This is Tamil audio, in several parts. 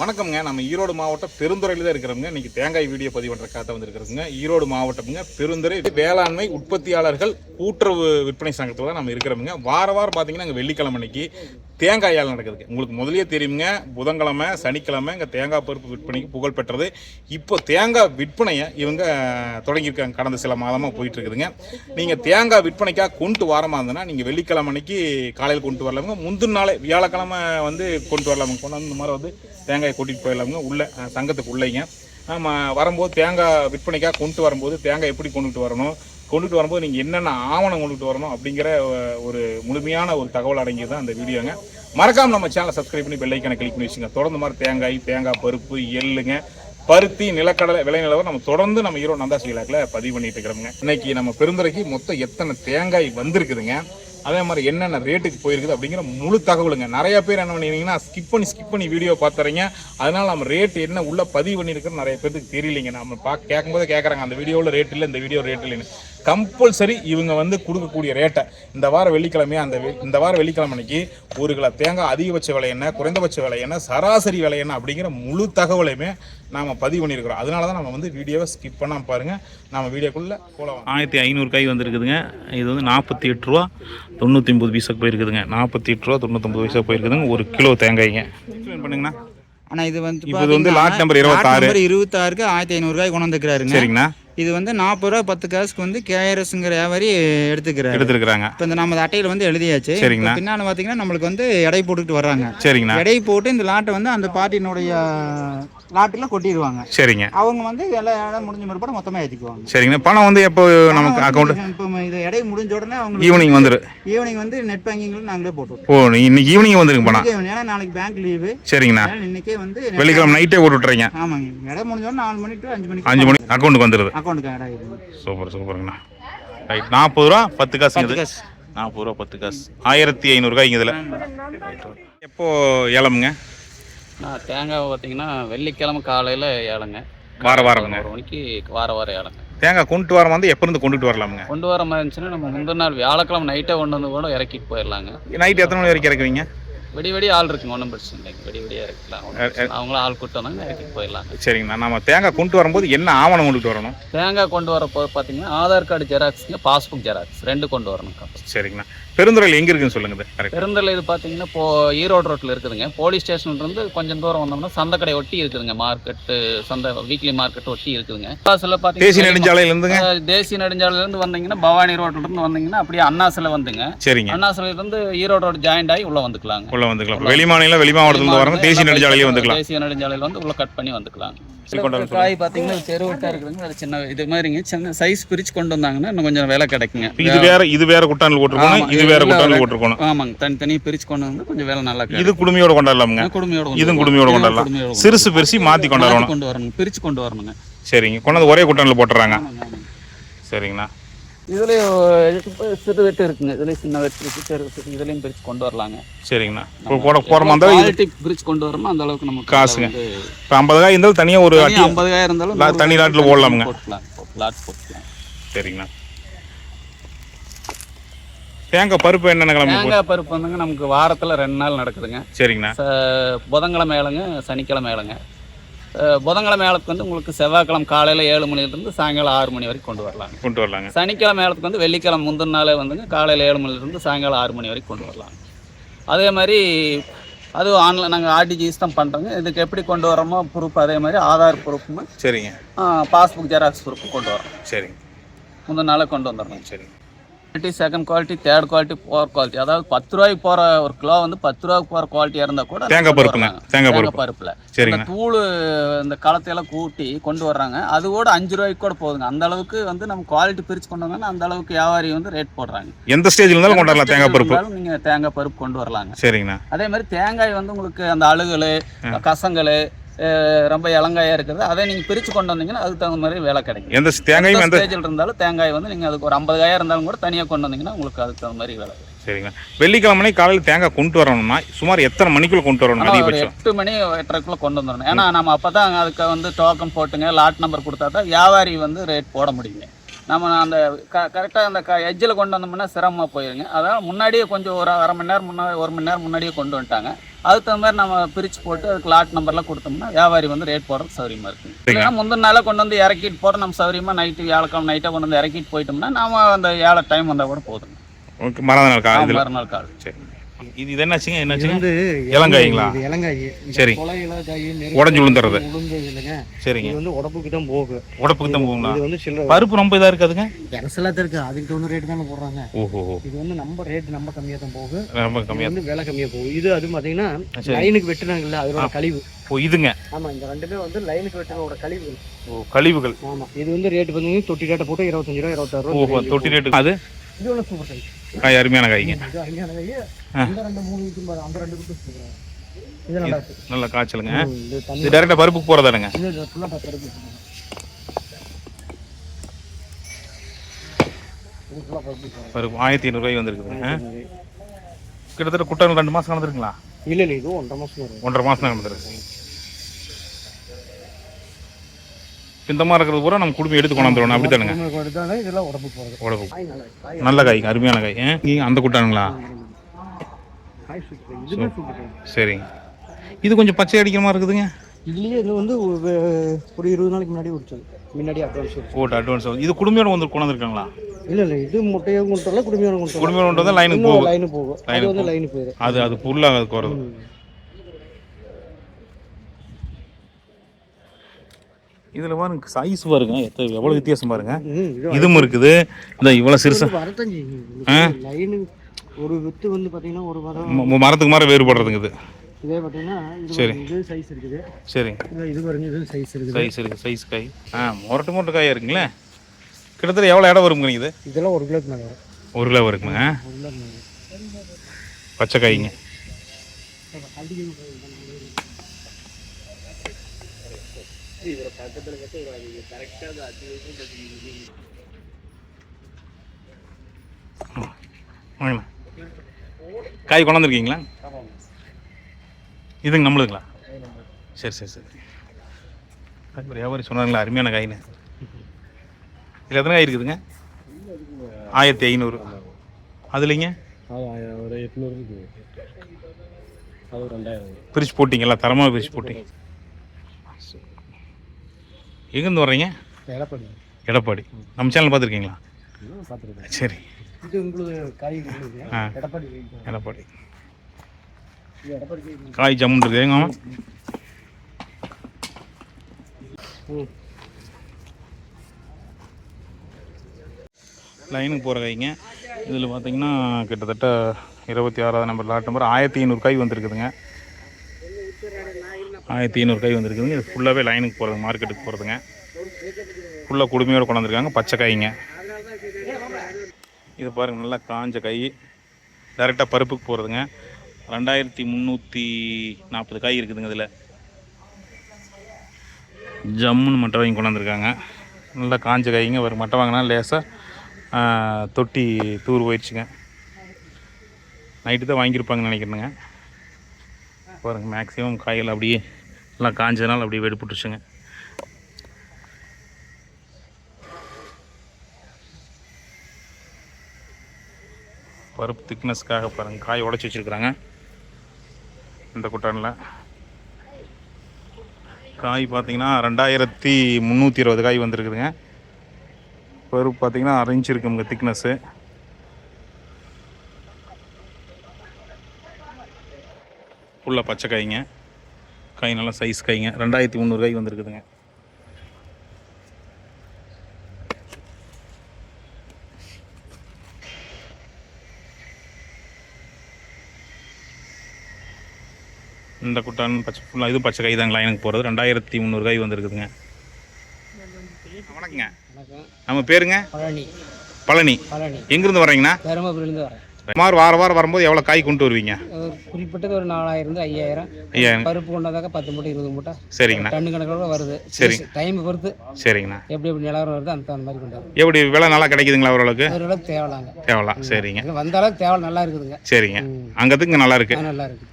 வணக்கம்ங்க. நம்ம ஈரோடு மாவட்டம் பெருந்துறையில் தான் இருக்கிறோங்க. இன்னைக்கு தேங்காய் வீடியோ பதிவு பண்ணுற காத்த வந்துருக்கிறோங்க. ஈரோடு மாவட்டம்ங்க, பெருந்துறை வேளாண்மை உற்பத்தியாளர்கள் கூட்டுறவு விற்பனை சங்கத்தில் தான் நம்ம இருக்கிறோமுங்க. வாரம் பார்த்தீங்கன்னா இங்கே வெள்ளிக்கிழமை அன்னைக்கு தேங்காய் ஏலம் நடக்குதுங்க. உங்களுக்கு முதலே தெரியுங்க, புதன்கிழமை சனிக்கிழமை இங்கே தேங்காய் பருப்பு விற்பனைக்கு புகழ் பெற்றது. இப்போ தேங்காய் விற்பனையை இவங்க தொடங்கியிருக்காங்க. கடந்த சில மாதமாக போயிட்டு இருக்குதுங்க. நீங்கள் தேங்காய் விற்பனைக்காக கொண்டு வாரமாக இருந்ததுன்னா நீங்கள் வெள்ளிக்கிழமை அன்னைக்கு காலையில் கொண்டு வரலாமுங்க. முந்தின நாளே வியாழக்கிழமை வந்து கொண்டு வரலாமுங்க. கொண்டு வந்து இந்த மாதிரி வந்து தேங்காய் கூட்டிகிட்டு போயிடலாமுங்க. உள்ள சங்கத்துக்கு உள்ளேங்க நம்ம வரும்போது தேங்காய் விற்பனைக்காக கொண்டு வரும்போது தேங்காய் எப்படி கொண்டுட்டு வரணும், கொண்டுட்டு வரும்போது நீங்கள் என்னென்ன ஆவணம் கொண்டுட்டு வரணும் அப்படிங்கிற ஒரு முழுமையான ஒரு தகவல் அடங்கியது தான் அந்த வீடியோங்க. மறக்காமல் நம்ம சேனலை சப்ஸ்கிரைப் பண்ணி பெல் ஐக்கானை கிளிக் பண்ணி வச்சுங்க. தொடர்ந்து மாதிரி தேங்காய் பருப்பு, எள்ளுங்க, பருத்தி, நிலக்கடலை விலை நிலவரம் நம்ம தொடர்ந்து நம்ம ஈரோடு நந்தாசி விழாக்கில் பதிவு பண்ணிட்டு இருக்கிறோங்க. இன்னைக்கு நம்ம பெருந்துறைக்கு மொத்தம் எத்தனை தேங்காய் வந்திருக்குதுங்க, அதே மாதிரி என்னென்ன ரேட்டுக்கு போயிருக்குது அப்படிங்கிற முழு தகவலுங்க. நிறைய பேர் என்ன பண்ணிங்கன்னா ஸ்கிப் பண்ணி வீடியோ பார்த்துறீங்க. அதனால நம்ம ரேட் என்ன உள்ள பதிவு பண்ணியிருக்கிறோம் நிறைய பேருக்கு தெரியலைங்க. நம்ம கேட்கும்போது கேட்குறாங்க அந்த வீடியோவில் ரேட் இல்லை, இந்த வீடியோ ரேட் இல்லைன்னு. கம்பல்சரி இவங்க வந்து கொடுக்கக்கூடிய ரேட்டை இந்த வார வெள்ளிக்கிழமையா இந்த வார வெள்ளிக்கிழமை அன்னைக்கு ஒரு கிலோ தேங்காய் அதிகபட்ச விலை என்ன, குறைந்தபட்ச விலை என்ன, சராசரி விலை என்ன அப்படிங்கிற முழு தகவலையுமே நாம் பதிவு பண்ணியிருக்கிறோம். அதனால தான் நம்ம வந்து வீடியோவை ஸ்கிப் பண்ணாமல் பாருங்கள். நம்ம வீடியோக்குள்ளே போகலாம். 1500 காய் வந்துருக்குதுங்க. இது வந்து 48 ரூபா 99 பைசாக்கு போயிருக்குதுங்க. 48 ரூபா 99 பைசா போயிருக்குதுங்க ஒரு கிலோ தேங்காய்ங்க. பண்ணுங்கண்ணா. ஆனால் இது வந்து லாட் நம்பர் 26க்கு 1500 ரூபாய் கொண்டு வந்துக்கிறாருங்க. சரிங்கண்ணா. இது வந்து 40 ரூபா 10 காசுக்கு வந்து கேஆர்எஸ்ங்கிற வியாபாரி எடுத்துக்கிறாங்க. இப்போ இந்த நம்ம அட்டையில் வந்து எழுதியாச்சு. சரிங்கண்ணா. பின்னாடி பார்த்தீங்கன்னா நம்மளுக்கு வந்து எடை போட்டுக்கிட்டு வர்றாங்க. சரிங்கண்ணா. எடை போட்டு இந்த லாட்டை வந்து அந்த பார்ட்டியினுடைய லாட்டில் கொட்டிடுவாங்க. சரிங்க. அவங்க வந்து எல்லா இடம் முடிஞ்ச பிற்பாடு மொத்தமாக ஏற்றிக்குவாங்க. சரிங்கண்ணா. பணம் வந்து எப்போ நமக்கு அக்கௌண்ட் இப்போ இது எடை முடிஞ்ச உடனே அவங்க ஈவினிங் வந்துடும். ஈவினிங் வந்து நெட் பேங்கிங்ல நாங்களே போட்டுருவோம். ஓ, இன்னைக்கு ஈவினிங் வந்துருங்க பணம். ஏன்னா நாளைக்கு பேங்க் லீவு. சரிங்கண்ணா. இன்னைக்கே வந்து வெள்ளிக்கிழமை நைட்டே போட்டு விட்டுறீங்க. ஆமாங்க. எடை முடிஞ்ச உடனே 4 மணி டு 5 மணிக்கு 5 மணி அக்கௌண்ட்டுக்கு வந்துடுது. அக்கௌண்ட்டுக்கு எடை. சூப்பருங்கண்ணா. ரைட். 40 ரூபா 10 காசு. 40 ரூபா 10 காசு 1500 ரூபாய்ங்க இதில். எப்போ ஏலமுங்க? தேங்காய் பார்த்தீங்கன்னா வெள்ளிக்கிழமை காலையில் ஏலங்க. வாரம் 1 மணிக்கு வாரம் ஏலங்க. தேங்காய் கொண்டு வர வந்து எப்போ இருந்து கொண்டுட்டு வரலாமுங்க? கொண்டு வர மாதிரி இருந்துச்சுன்னா நம்ம முந்தின நாள் வியாழக்கிழமை நைட்டே கொண்டு வந்து கூட இறக்கிட்டு போயிடலாங்க. நைட்டு எத்தனை மணி வரைக்கும் இறக்குவீங்க? வெடி ஆள் இருக்குங்க, ஒன்றும் பிரச்சனை இல்லைங்க. வெடியாக இருக்கலாம். அவங்களும் ஆள் கூட்டு வந்தாங்க இறக்கிட்டு போயிடலாங்க. சரிங்கண்ணா. நம்ம தேங்காய் கொண்டு வரும்போது என்ன ஆவணம் கொண்டுட்டு வரணும்? தேங்காய் கொண்டு வரப்போ பார்த்தீங்கன்னா ஆதார் கார்டு ஜெராக்ஸுங்க, பாஸ்புக் ஜெராக்ஸ் 2 கொண்டு வரணும். சரிங்கண்ணா. பெருந்துறையில் எங்கே இருக்குன்னு சொல்லுங்க. பெருந்துறையில் இது பார்த்தீங்கன்னா இப்போ ஈரோடு ரோட்டில் இருக்குதுங்க. போலீஸ் ஸ்டேஷன்லேருந்து கொஞ்சம் தூரம் வந்தோம்னா சந்தைக்கடை ஒட்டி இருக்குதுங்க. மார்க்கெட்டு சந்தை வீக்லி மார்க்கெட் ஒட்டி இருக்குதுங்க. தேசிய நெடுஞ்சாலையிலேருந்து வந்தீங்கன்னா பவானி ரோட்லேருந்து வந்தீங்கன்னா அப்படியே அண்ணா சிலை வந்துங்க. சரிங்க. அண்ணா சிலையிலேருந்து ஈரோடு ரோடு ஜாயிண்ட் ஆகி உள்ள வந்துக்கலாங்க. வெளி மாவட்டத்தில் வரணும். தேசிய நெடுஞ்சாலையில் வந்து உள்ள கட் பண்ணி வந்துக்கலாம். காய் பார்த்தீங்கன்னா தெருவிட்டா இருக்குதுங்க. அது சின்ன இது மாதிரிங்க. சின்ன சைஸ் பிரிச்சு கொண்டு வந்தாங்கன்னா இன்னும் கொஞ்சம் விலை கிடைக்குங்க. இது வேற குட்டானில் போட்டுருக்கணும், இது வேற குட்டானில் போட்டுருக்கணும். ஆமாங்க. தனித்தனியாக பிரிச்சு கொண்டு வந்து கொஞ்சம் வேலை நல்லா கிடைக்கும். இது குடுமையோட கொண்டாடலாமுங்க. குடுமையோட கொண்டாடலாம். சிறுசு பெருசி மாற்றி கொண்டு வரணும். பிரிச்சு கொண்டு வரணுங்க. சரிங்க. கொண்டாந்து ஒரே குட்டானில் போட்டுறாங்க. சரிங்கண்ணா. இதுலேயும் சிறு வெட்டு இருக்குங்க. இதுலேயும் சின்ன வெட்டு இருக்குது, பெரு வெட்டு. இதுலேயும் பிரித்து கொண்டு வரலாங்க. சரிங்கண்ணா. போகிற மாதிரி பிரித்து கொண்டு வரணும். அந்த அளவுக்கு நமக்கு காசுங்க. இப்போ 50 காய் இருந்தாலும் தனியாக ஒரு 50 காய் இருந்தாலும் தனி லாட்டில் போடலாமுங்க. போட்டுக்கலாம். சரிங்கண்ணா. தேங்காய் பருப்பு என்னென்ன கிழமை? தேங்காய் பருப்பு வந்துங்க நமக்கு வாரத்தில் 2 நாள் நடக்குதுங்க. சரிங்கண்ணா. புதன்கிழமை ஏலங்க, சனிக்கிழமை ஏலங்க. புதன்கிழமை ஏலத்துக்கு வந்து உங்களுக்கு செவ்வாய்க்கிழமை காலையில் 7 மணிலேருந்து சாயங்காலம் 6 மணி வரைக்கும் கொண்டு வரலாங்க. சனிக்கிழமை ஏலத்துக்கு வந்து வெள்ளிக்கிழமை முந்தின நாளே வந்துங்க காலையில் 7 மணிலேருந்து சாயங்காலம் 6 மணி வரைக்கும் கொண்டு வரலாங்க. அதே மாதிரி அதுவும் ஆன்லைன் நாங்கள் ஆர்டிஜிஎஸ் தான் பண்ணுறோங்க. இதுக்கு எப்படி கொண்டு வரோமோ ப்ரூஃப் அதே மாதிரி ஆதார் ப்ரூஃப்னு. சரிங்க. பாஸ்புக் ஜெராக்ஸ் ப்ரூஃப் கொண்டு வரோம். சரிங்க. முந்தின நாளே கொண்டு வந்துடுறோம். சரிங்க. Second quality, third quality, fourth quality. அதாவது 10 ரூபாய்க்கு போகிற ஒரு கிலோ வந்து 10 ரூபாய்க்கு போகிற குவாலிட்டியாக இருந்தால் கூட தேங்காய் பருப்பில் இந்த தூள் இந்த களத்தையெல்லாம் கூட்டி கொண்டு வர்றாங்க. அது கூட 5 ரூபாய்க்கு கூட போகுதுங்க. அந்த அளவுக்கு வந்து நம்ம குவாலிட்டி பிரித்து கொண்டு வந்தாங்கன்னா அந்த அளவுக்கு வியாபாரி வந்து ரேட் போடுறாங்க. எந்த ஸ்டேஜில் இருந்தாலும் கொண்டு வரலாம் தேங்காய் பருப்பு. நீங்கள் தேங்காய் பருப்பு கொண்டு வரலாங்க. சரிங்கண்ணா. அதே மாதிரி தேங்காய் வந்து உங்களுக்கு அந்த அழுகல், கசங்கல் ரொம்ப இளங்காயாக இருக்குது. அதை நீங்கள் பிரித்து கொண்டு வந்தீங்கன்னா அதுக்கு தகுந்த மாதிரி வேலை கிடைக்கும். எந்த தேங்காய் ஸ்டேஜில் இருந்தாலும் தேங்காய் வந்து நீங்கள் அதுக்கு ஒரு 50 காயாக இருந்தாலும் கூட தனியாக கொண்டு வந்தீங்கன்னா உங்களுக்கு அதுக்கு தகுந்த மாதிரி வேலை கிடைக்கும். சரிங்க. வெள்ளிக்கிழமை காலையில் தேங்காய் கொண்டு வரணும்னா சுமார் எத்தனை மணிக்குள்ள கொண்டு வரணும்? 8 மணி 8:30 கொண்டு வந்துடணும். ஏன்னா நம்ம அப்போ தான் அதுக்கு வந்து டோக்கன் போட்டுங்க லாட் நம்பர் கொடுத்தா தான் வியாபாரி வந்து ரேட் போட முடியுங்க. நம்ம அந்த கரெக்டாக அந்த எட்ஜில் கொண்டு வந்தோம்னா சிரமமாக போயிருங்க. அதனால் முன்னாடியே கொஞ்சம் ஒரு அரை மணி நேரம் முன்னாடி 1 மணி நேரம் முன்னாடியே கொண்டு வந்துட்டாங்க. அதுக்கு தகுந்த மாதிரி நம்ம பிரித்து போட்டு அதுக்கு லாட் நம்பர்லாம் கொடுத்தோம்னா வியாபாரி வந்து ரேட் போடுறது சௌரியமாக இருக்குது. இல்லைன்னா முந்தின நாளாக கொண்டு வந்து இறக்கிட்டு போகிற நம்ம சௌரியமாக நைட்டு வியாழக்கிழமை நைட்டாக கொண்டு வந்து இறக்கிட்டு போயிட்டோம்னா நாம அந்த ஏழை டைம் வந்தால் கூட போதுங்க. ஓகே, மறுநாள் காலை மறுநாள் கால். சரி, இது என்னாச்சுங்க? என்னாச்சுங்க? இளங்காய்ங்களா? இளங்காய். சரி, கொலை இளங்காய் உடஞ்சி விழுந்துறது. இல்லைங்க. சரிங்க, இது வந்து உடம்புக்கு தான் போகும். உடம்புக்கு தான் போகுங்களா? இது வந்து சில்லறை பருப்பு ரொம்ப இதாக இருக்காதுங்க. எரசலாக இருக்கு. அதுக்கு தகுந்த ரேட்டு தானே போடுறாங்க. ஓஹோ, இது வந்து நம்ம ரேட் நம்ம கம்மியாக தான் போகும். ரொம்ப கம்மியாக வந்து விலை கம்மியாக போகும். இது அது பார்த்தீங்கன்னா லைனுக்கு வெட்டுனாங்கல்ல, அதோட கழிவு. ஓ, இதுங்க. ஆமாம், இந்த ரெண்டுமே வந்து லைனுக்கு வெட்டுனோட கழிவுகள். ஓ, கழிவுகள். ஆமாம், இது வந்து ரேட்டு பார்த்தீங்கன்னா தொட்டி ரேட்டை போட்டு 25 ரூபா 26 ரூபா. ஓஹோ, தொட்டி ரேட்டு. அது இது ஒன்று சூப்பர் சைஸ் காய், அருமையான காய்ங்க. இது அருமையான காய். அந்த 2-3 வீட்டு அந்த 2 வீட்டு சூப்பர். இது நல்லா இருக்கு. நல்ல காய்ச்சலுங்க. இது தண்ணி இது டைரக்டா பருப்புக்கு போறதானுங்க. இது ஃபுல்லாக பருப்பு. இது ஃபுல்லாக பருப்பு. 1500 ரூபாய் வந்திருக்குதுங்க. கிட்டத்தட்ட குட்டை 2 மாசம் நடந்துருங்களா? இல்லை இது 1.5 மாதம் வரும். 1.5 மாசம் தான் நடந்துருக்கு. இந்த மாதிரி இருக்கிறது பூரா நம்ம குடும்பம் எடுத்து கொண்டாந்துருவோம். அப்படி தானுங்க. இதெல்லாம் உடம்பு போகிறது. உடம்பு நல்ல காய், அருமையான காய். அந்த குட்டானுங்களா? சரிங்க. இது கொஞ்சம் பச்சை அடிக்கிற மாதிரி இருக்குதுங்க. இதுலேயே இது வந்து ஒரு 20 நாளைக்கு முன்னாடி உடிச்சது. முன்னாடி அட்வான்ஸ் போட்டு அட்வான்ஸ். இது குடுமையோட வந்து கொண்டாந்துருக்காங்களா? இல்லை இது முட்டையாக கொண்டு வரல, குடுமையோட கொண்டு வரல. குடுமையோட கொண்டு வந்து லைனுக்கு போகும். லைனு போகும். அது வந்து லைனு போயிடும். அது ஃபுல்லாக அதுக்கு வருது. இதில் பாருங்க சைஸ் பாருங்க, எவ்வளோ வித்தியாசம் பாருங்க. இதுவும் இருக்குது. இந்த இவ்வளோ சிறுசா லைனு ஒரு வித்து வந்து பார்த்தீங்கன்னா ஒரு மரத்துக்கு மரம் வேறுபடுறதுங்க. இது இதே பார்த்தீங்கன்னா சரி, இது சைஸ் இருக்குது. சரிங்க. இது பாருங்க, இது சைஸ் இருக்குது. சைஸ் இருக்குது, சைஸ் காய். மொரட்டு காயாக இருக்குங்களே. கிட்டத்தட்ட எவ்வளோ இடம் வருங்க இது? இதெல்லாம் 1 கிலோக்கு மேலே வரும். 1 கிலோ வருங்க. பச்சை காய்ங்க. காய் கொண்டாந்துருக்கீங்களா? இதுங்க நம்மளுங்களா? சரி சரி சரி. வியாபாரி சொன்னாங்களா அருமையான காயின்னு. இதில் எத்தனை காய் இருக்குதுங்க? 1500. அதுலைங்க ஒரு 800 இருக்குது. அது 2000. பிரிச்சு போட்டிங்களா? தரமாக பிரிச்சு போட்டிங்க. எங்கேருந்து வர்றீங்க? எடப்பாடி. எடப்பாடி. நம்ம சேனல் பார்த்துருக்கீங்களா? பார்த்துருக்கேன். சரி. இது உங்களுக்கு காய் எடப்பாடி. எடப்பாடி காய் ஜம்முன் இருக்குது. எங்க லைனுக்கு போகிற காய்ங்க. இதில் பார்த்தீங்கன்னா கிட்டத்தட்ட 26வது நம்பர் லாட் நம்பர் 1500 காய் வந்துருக்குதுங்க. 1500 காய் வந்துருக்குதுங்க. இது ஃபுல்லாகவே லைனுக்கு போகிறது, மார்க்கெட்டுக்கு போகிறதுங்க. ஃபுல்லாக குடுமையோடு கொண்டாந்துருக்காங்க. பச்சை காய்ங்க. இது பாருங்கள், நல்லா காஞ்ச காய். டைரெக்டாக பருப்புக்கு போகிறதுங்க. 2340 காய் இருக்குதுங்க. இதில் ஜம்முன்னு மட்டை வாங்கி கொண்டாந்துருக்காங்க. நல்லா காஞ்ச காய்ங்க. ஒரு மட்டை வாங்கினா லேசாக தொட்டி தூர் போயிடுச்சுங்க. நைட்டு தான் வாங்கியிருப்பாங்கன்னு நினைக்கிறேங்க. பாருங்கள், மேக்ஸிமம் காய்கள் அப்படியே நல்லா காஞ்சதுனால அப்படியே வெடிப்புட்டுருச்சுங்க. பருப்பு திக்னஸ்க்காக பாருங்கள் காய் உடச்சி வச்சுருக்குறாங்க. இந்த குட்டானில் காய் பார்த்திங்கன்னா 2320 காய் வந்துருக்குதுங்க. பருப்பு பார்த்திங்கன்னா 1 இன்ச் இருக்குங்க திக்னஸ்ஸு. ஃபுல்லாக பச்சை காய்ங்க. காய் நல்லா சைஸ் காய்ங்க. 2300 காய் வந்துருக்குதுங்க. இந்த குட்டான் பச்சை ஃபுல்லாக இது பச்சை காய் தாங்களா எனக்கு போகிறது. 2300 காய் வந்துருக்குதுங்க. வணக்கங்க. நம்ம பேருங்க? பழனி. பழனி. எங்கேருந்து வர்றீங்கண்ணா? தருமபுரியிலேருந்து வரேன். சுமார் வாரம் வரும்போது எவ்வளோ காய் கொண்டு வருவீங்க? குறிப்பிட்டது ஒரு 4000 5000. பருப்பு கொண்டாந்தாக்க 10 மூட்டை 20 மூட்டை. சரிங்கண்ணா. டன்னு கணக்கில் வருது. சரி, டைம் பொறுத்து. சரிங்கண்ணா. எப்படி நிலவரம் வருது அந்த மாதிரி கொண்டு வரும். எப்படி விலை நல்லா கிடைக்குதுங்களா? ஓரளவுக்கு தேவலாம். சரிங்க. வந்த அளவுக்கு தேவை நல்லா இருக்குதுங்க. சரிங்க. அங்கத்துக்கு இங்கே நல்லா இருக்கு. நல்லா இருக்கு.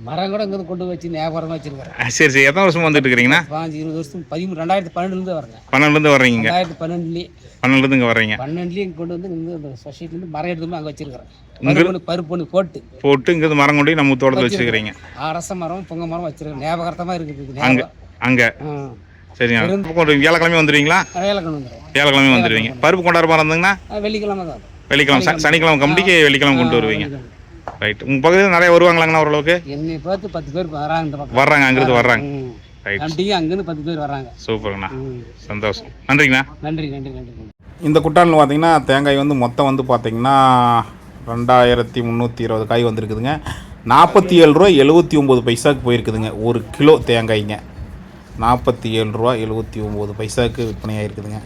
மரம் கூட இங்கே கொண்டு வச்சு வியாபாரமாக வச்சிருக்கிறேன். சரி சரி. எத்தனை வருஷமா வந்துட்டு இருக்கிறீங்கண்ணா? 20 வருஷம் 2012 வரேங்க. 12லேருந்து வர்றீங்க? 2012 12லேருந்து இங்கே வர்றீங்க? 12 இங்கே கொண்டு வந்து இந்த சொசைட்டிலேருந்து மரம் எடுத்து அங்கே வச்சிருக்கிறேன். பருப்பு ஒன்று போட்டு இங்கே மரம் கொண்டு நம்ம தோட்டத்தில் வச்சுருக்கிறீங்க? அரச மரம் பொங்க மரம் வச்சிருக்கேன். ஞாபகமாக இருக்குது அங்கே. சரிங்க. வியாழக்கிழமை வந்துடுவீங்களா? வியாழக்கிழமை வந்துடுவீங்க. பருப்பு கொண்டாட மாதிரி இருந்தீங்கன்னா வெள்ளிக்கிழமை தான். வெள்ளிக்கிழமை சனிக்கிழமை கம்பிக்கு வெள்ளிக்கிழமை கொண்டு வருவீங்க. ரைட். உங்கள் பகுதியில் நிறைய வருவாங்களாங்கண்ணா ஓரளவுக்கு? என்னை பார்த்து 10 பேர் வராங்க. அங்கிருந்து வர்றாங்க. ரைட். அங்கேருந்து 10 பேர் வராங்க. சூப்பர்ண்ணா, சந்தோஷம். நன்றிங்கண்ணா. நன்றி. இந்த குட்டானில் பார்த்தீங்கன்னா தேங்காய் வந்து மொத்தம் வந்து பார்த்தீங்கன்னா 2320 காய் வந்துருக்குதுங்க. 47 ரூபா 79 பைசாவுக்கு போயிருக்குதுங்க ஒரு கிலோ தேங்காய்ங்க. 47 ரூபா 79 பைசாவுக்கு விற்பனையாக இருக்குதுங்க.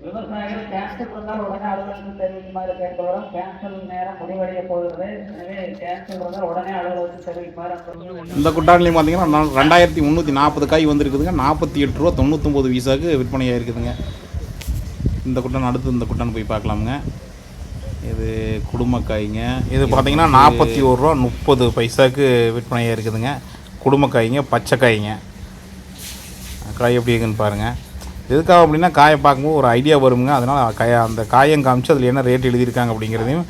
விவசாயிகள் கேன்சல் பண்ணால் உடனே அலுவலகத்துக்கு தெரிவிக்குமாறு கேட்கிறோம். கேன்சல் நேரம் முடிவடைய போகிறது. எனவே கேன்சல் பண்ணால் உடனே அலுவலகத்துக்கு தெரிவிக்குமாறு. இந்த குட்டான்லையும் பார்த்தீங்கன்னா 2340 காய் வந்துருக்குதுங்க. 48 ரூபா 99 பைசாவுக்கு விற்பனையாக இருக்குதுங்க. இந்த குட்டான் அடுத்து இந்த குட்டான் போய் பார்க்கலாமுங்க. இது குடும்பக்காய்ங்க. இது பார்த்தீங்கன்னா 41 ரூபா 30 பைசாவுக்கு விற்பனையாக இருக்குதுங்க. குடும்பக்காய்ங்க, பச்சைக்காய்ங்க. காய் எப்படி இருக்குன்னு பாருங்கள். எதுக்காக அப்படின்னா காயை பார்க்கும்போது ஒரு ஐடியா வருங்க. அதனால் அந்த காயம் காமிச்சு அதில் என்ன ரேட் எழுதியிருக்காங்க அப்படிங்கிறதையும்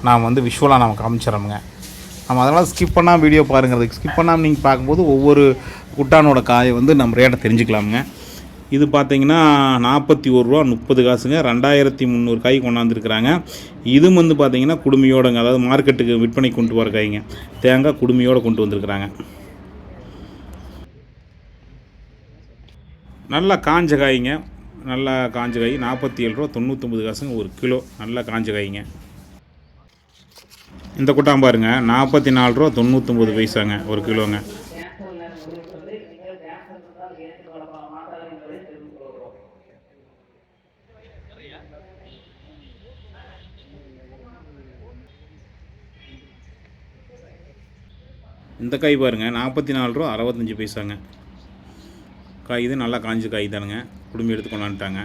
நாம் வந்து விஷுவலாக நம்ம காமிச்சிடணுங்க. நம்ம அதனால் ஸ்கிப் பண்ணாமல் வீடியோ பாருங்கிறதுக்கு ஸ்கிப் பண்ணாமல் நீங்கள் பார்க்கும்போது ஒவ்வொரு குட்டானோட காயை வந்து நம்ம ரேட்டை தெரிஞ்சுக்கலாமுங்க. இது பார்த்தீங்கன்னா 41 ரூபா 30 காசுங்க. 2300 காய் கொண்டாந்துருக்குறாங்க. இது வந்து பார்த்தீங்கன்னா குடுமையோடங்க, அதாவது மார்க்கெட்டுக்கு விற்பனை கொண்டு வர காய்ங்க. தேங்காய் குடுமையோடு கொண்டு வந்திருக்கிறாங்க. நல்லா காஞ்ச காய்ங்க. நல்லா காஞ்ச காய் 47 ரூபா 99 காசுங்க ஒரு கிலோ. நல்லா காஞ்ச காய்ங்க. இந்த குட்டான் பாருங்க 44 ரூபா 99 பைசாங்க ஒரு கிலோங்க. இந்த காய் பாருங்க 44 ரூபா 65 பைசாங்க காய். இது நல்லா காஞ்ச காய் தானுங்க. குடும்பம் எடுத்து கொண்டாந்துட்டாங்க.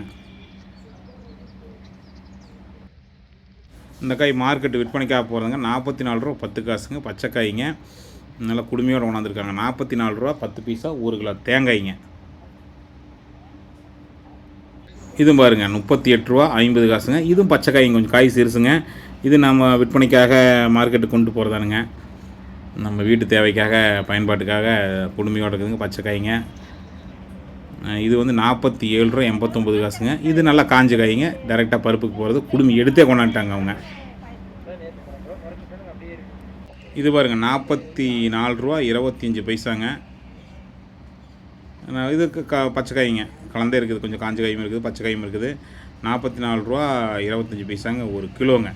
இந்த காய் மார்க்கெட்டு விற்பனைக்காக போகிறதுங்க. 44 ரூபா 10 காசுங்க. பச்சை காய்ங்க. நல்லா குடுமையோடு கொண்டாந்துருக்காங்க. 44 ரூபா 10 பைசா ஒரு கிலோ தேங்காய்ங்க. இதுவும் பாருங்கள் 38 ரூபா 50 காசுங்க. இதுவும் பச்சை காய்ங்க, கொஞ்சம் காய் சிறுசுங்க. இது நம்ம விற்பனைக்காக மார்க்கெட்டுக்கு கொண்டு போகிறதானுங்க. நம்ம வீட்டு தேவைக்காக பயன்பாட்டுக்காக குடுமையோடு இருக்குதுங்க. பச்சை காய்ங்க. இது வந்து 47 ரூபா 89 காசுங்க. இது நல்லா காஞ்ச காய்ங்க. டைரெக்டாக பருப்புக்கு போகிறது. குடுமி எடுத்தே கொண்டாந்துட்டாங்க அவங்க. இது பாருங்கள் 44 ரூபா 25 பைசாங்க. இதுக்கு பச்சை காய்ங்க கலந்தே இருக்குது. கொஞ்சம் காஞ்ச காயும் இருக்குது, பச்சை காயும் இருக்குது. 44 ரூபா 25 பைசாங்க ஒரு கிலோங்க.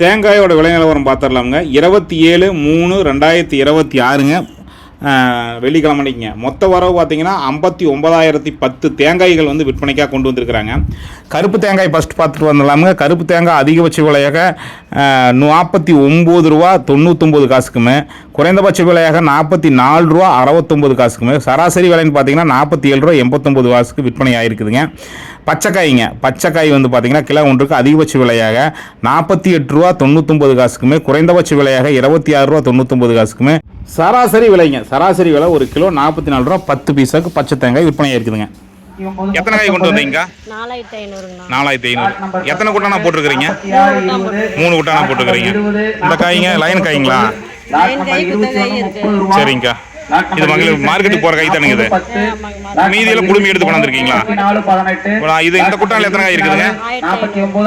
தேங்காயோட விலை நிலவரம் பார்த்துடலாமுங்க. 27/3/2026ங்க வெள்ளிக்கிழமைங்க. மொத்த வரவு பார்த்தீங்கன்னா 59,010 தேங்காய்கள் வந்து விற்பனைக்காக கொண்டு வந்திருக்கிறாங்க. கருப்பு தேங்காய் ஃபஸ்ட் பார்த்துட்டு வந்துடலாமுங்க. கருப்பு தேங்காய் அதிகபட்ச விலையாக 49 ரூபா 99 காசுக்குமே, குறைந்தபட்ச விலையாக 44 ரூபா 69 காசுக்குமே, சராசரி விலைன்னு பார்த்தீங்கன்னா 47 ரூபா 89 காசுக்கு விற்பனை ஆகிருக்குதுங்க. பச்சைக்காய்ங்க. பச்சைக்காய் வந்து பார்த்தீங்கன்னா கிலோ ஒன்றுக்கு அதிகபட்ச விலையாக 48 ரூபா 99 காசுக்குமே, குறைந்தபட்ச விலையாக 26 ரூபா 99 காசுக்குமே, சராசரி விலைங்க. சராசரி விலை ஒரு கிலோ 44 ரூபா 10 பைசாவுக்கு பச்சை தேங்காய் விற்பனை இருக்குதுங்க. எத்தனை காய் கொண்டு வந்தீங்க? 4500. எத்தனை குட்டானா போட்டிருக்கிறீங்க? 3 குட்டானா போட்டிருக்கிறீங்க. இந்த காய்ங்க லைன் காய்ங்களா? சரிங்கக்கா. இது மகளிர் மார்க்கெட்டுக்கு போகிற காய் தானுங்க. இது மீதியில் குடும்பி எடுத்து கொண்டாந்துருக்கீங்களா? இது இந்த குட்டானில் எத்தனை காய் இருக்குதுங்க?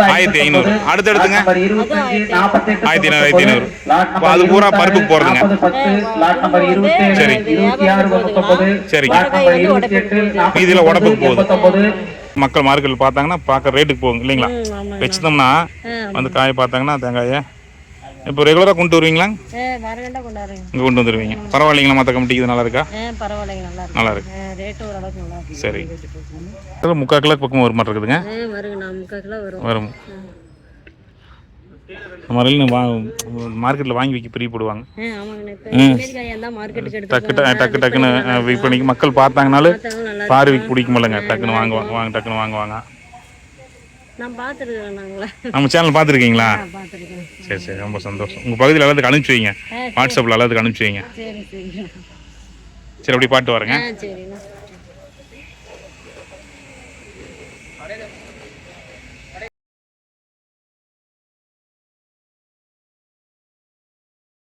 1500. அடுத்தடுத்துங்க 1500. அது பூரா பருப்புக்கு போகிறதுங்க. சரி சரிங்க. மீதியில் உடப்புக்கு போகுது. மக்கள் மார்க்கெட்டில் பார்த்தாங்கன்னா பார்க்க ரேட்டுக்கு போகுங்க இல்லைங்களா? வச்சுட்டோம்னா வந்து காயை பார்த்தாங்கன்னா தேங்காயை இப்போ ரெகுலராக கொண்டு வருவீங்களா? இங்கே கொண்டு வந்துடுவீங்க. பரவாயில்லைங்களா? மற்ற கமிட்டி இது நல்லா இருக்கா? நல்லா இருக்கு. சரி. 3/4 கிலோ பக்கம் ஒரு மாதிரி இருக்குதுங்க. வரும். மரல் மார்க்கெட்டில் வாங்கி வைக்க பிரிய போடுவாங்க. டக்கு டக்குன்னு விற்பனைக்கு மக்கள் பார்த்தாங்கனாலும் பார்வைக்கு பிடிக்குமில்லங்க, டக்குன்னு வாங்குவாங்க டக்குன்னு வாங்குவாங்க. நம்ம சேனல் பார்த்துருக்கீங்களா? சரி சரி, ரொம்ப சந்தோஷம். உங்கள் பகுதியில் எல்லாத்துக்கு அனுப்பிச்சி வைங்க, வாட்ஸ்அப்பில் எல்லாத்துக்கு அனுப்பிச்சி வைங்க. சரி, அப்படி பாட்டு வரேங்க.